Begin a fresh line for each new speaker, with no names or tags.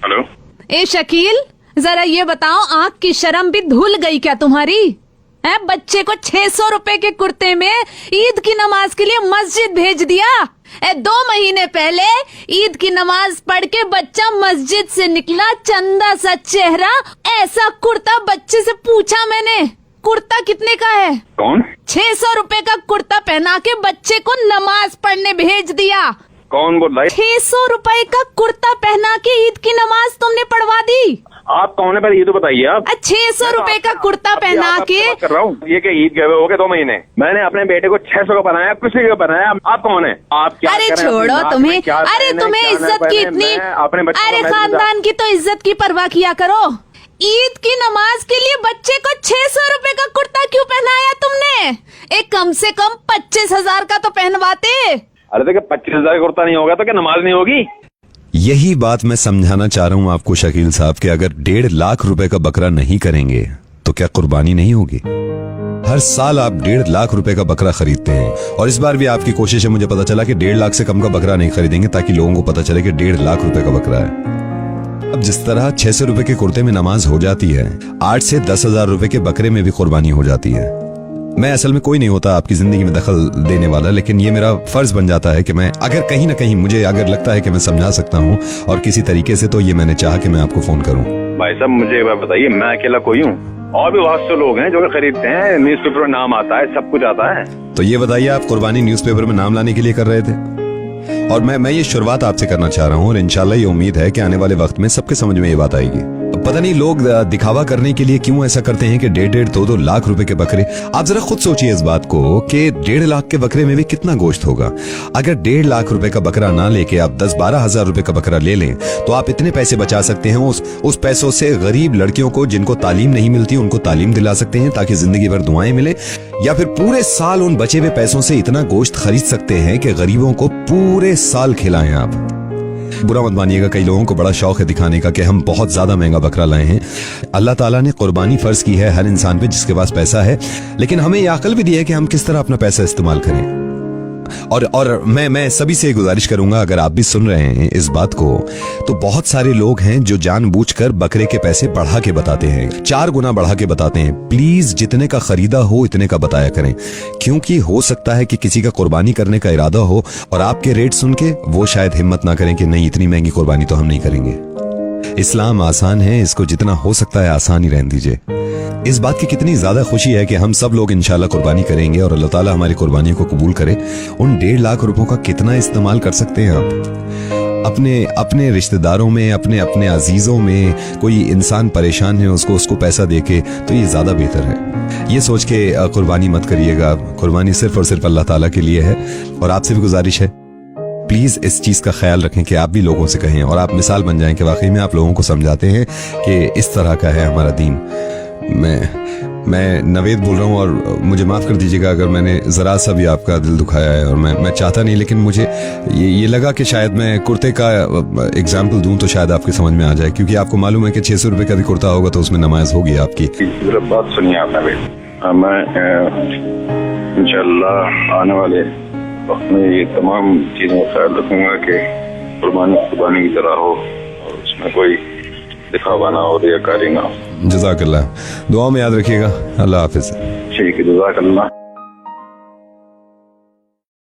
Hello.
ए शकील, जरा ये बताओ, आँख की शर्म भी धुल गई क्या तुम्हारी? है बच्चे को 600 रुपए के कुर्ते में ईद की नमाज के लिए मस्जिद भेज दिया। 2 महीने पहले ईद की नमाज पढ़ के बच्चा मस्जिद से निकला, चंदा सा चेहरा, ऐसा कुर्ता। बच्चे से पूछा मैंने, कुर्ता कितने का है?
कौन?
600 रुपए का कुर्ता पहना के बच्चे को नमाज पढ़ने भेज दिया।
कौन बोल रहा है?
600 रुपए का कुर्ता पहना के ईद की नमाज तुमने पढ़वा दी।
आप कौन है पहले ये तो बताइए आप।
600 रुपए का कुर्ता पहना के
कर रहा हूँ। ये क्या ईद गए हो गए 2 महीने? मैंने अपने बेटे को 600 का बनाया, किसी का बनाया। आप कौन है? आप क्या?
अरे छोड़ो तुम्हें, अरे तुम्हें इज्जत की इतनी, अरे खानदान की तो इज्जत की परवाह किया करो। ईद की नमाज के लिए बच्चे को 600 रुपए का कुर्ता क्यों पहनाया तुमने? एक कम से कम 25,000 का तो पहनवाते।
अरे देखिए 25,000 का कुर्ता नहीं होगा तो क्या नमाज नहीं होगी?
यही बात मैं समझाना चाह रहा हूँ आपको शकील साहब कि अगर 1.5 लाख रुपए का बकरा नहीं करेंगे तो क्या कुर्बानी नहीं होगी? हर साल आप 1.5 लाख रुपए का बकरा खरीदते हैं और इस बार भी आपकी कोशिश है, मुझे पता चला कि 1.5 लाख से कम का बकरा नहीं खरीदेंगे ताकि लोगों को पता चले कि 1.5 लाख रुपए का बकरा है। अब जिस तरह 600 रुपए के कुर्ते में नमाज हो जाती है, 8 से 10,000 रुपए के बकरे में भी कुर्बानी हो जाती है। मैं असल में कोई नहीं होता आपकी जिंदगी में दखल देने वाला, लेकिन ये मेरा फर्ज बन जाता है कि मैं अगर कहीं ना कहीं मुझे अगर लगता है कि मैं समझा सकता हूँ और किसी तरीके से, तो ये मैंने चाहा कि मैं आपको फोन करूँ।
भाई साहब मुझे एक बात बताइए, मैं अकेला कोई हूँ? और भी बहुत से लोग हैं जो खरीदते हैं, न्यूज़पेपर में नाम आता है, सब कुछ आता है।
तो ये बताइए, आप कुर्बानी न्यूज़पेपर में नाम लाने के लिए कर रहे थे? और मैं ये शुरुआत आपसे करना चाह रहा हूँ और इंशाल्लाह ये उम्मीद है कि आने वाले वक्त में सबके समझ में ये बात आएगी। पता नहीं लोग दिखावा करने के लिए क्यों ऐसा करते हैं कि 1.5, 2 लाख रुपए के बकरे। आप जरा खुद सोचिए इस बात को कि 1.5 लाख के बकरे में भी कितना गोश्त होगा। अगर 1.5 लाख रुपए का बकरा ना लेके आप 10-12 हजार रुपए का बकरा ले लें तो आप इतने पैसे बचा सकते हैं। उस पैसों से गरीब लड़कियों को जिनको तालीम नहीं मिलती उनको तालीम दिला सकते हैं ताकि जिंदगी भर दुआएं मिले, या फिर पूरे साल उन बचे हुए पैसों से इतना गोश्त खरीद सकते हैं कि गरीबों को पूरे साल खिलाएं आप। बुरा मत मानिएगा, कई लोगों को बड़ा शौक है दिखाने का कि हम बहुत ज्यादा महंगा बकरा लाए हैं। अल्लाह ताला ने कुर्बानी फर्ज की है हर इंसान पे जिसके पास पैसा है, लेकिन हमें यह अकल भी दी है कि हम किस तरह अपना पैसा इस्तेमाल करें। और मैं सभी से गुजारिश करूंगा, अगर आप भी सुन रहे हैं इस बात को, तो बहुत सारे लोग हैं जो जानबूझकर बकरे के पैसे बढ़ा के बताते हैं, 4 गुना बढ़ा के बताते हैं। प्लीज जितने का खरीदा हो इतने का बताया करें, क्योंकि हो सकता है कि किसी का कुर्बानी करने का इरादा हो और आपके रेट सुन के वो शायद हिम्मत ना करें कि नहीं इतनी महंगी कुर्बानी तो हम नहीं करेंगे। इस्लाम आसान है, इसको जितना हो सकता है आसान ही रहने दीजिए। इस बात की कितनी ज्यादा खुशी है कि हम सब लोग इंशाल्लाह कुर्बानी करेंगे और अल्लाह ताला हमारी कुर्बानी को कबूल करे। उन 1.5 लाख रुपयों का कितना इस्तेमाल कर सकते हैं आप अपने रिश्तेदारों में, अपने अजीजों में। कोई इंसान परेशान है, उसको पैसा देके, तो ये ज्यादा बेहतर है। ये सोच के कुर्बानी मत करिएगा। कुर्बानी सिर्फ और सिर्फ अल्लाह ताला के लिए है। और आपसे भी गुजारिश है, प्लीज इस चीज का ख्याल रखें कि आप भी लोगों से कहें और आप मिसाल बन जाएं कि वाकई में आप लोगों को समझाते हैं कि इस तरह का है हमारा दीन। मैं नवेद बोल रहा हूँ और मुझे माफ कर दीजिएगा अगर मैंने जरा सा भी आपका दिल दुखाया है, और मैं चाहता नहीं, लेकिन मुझे ये लगा कि शायद मैं कुर्ते का एग्जाम्पल दूं तो शायद आपके समझ में आ जाए, क्योंकि आपको मालूम है कि 600 रुपए का भी कुर्ता होगा तो उसमें नमाज होगी आपकी।
बात सुनिए आप नवेद, मैं इंशाल्लाह आने वाले वक्त में ये तमाम चीजों का ख्याल रखूंगा कि कुर्बानी की तरह हो और उसमें कोई दिखावा ना हो, रियाकारी ना हो।
जज़ाकल्लाह, दुआ में याद रखिएगा। अल्लाह हाफिज।
ठीक है, जज़ाकल्लाह।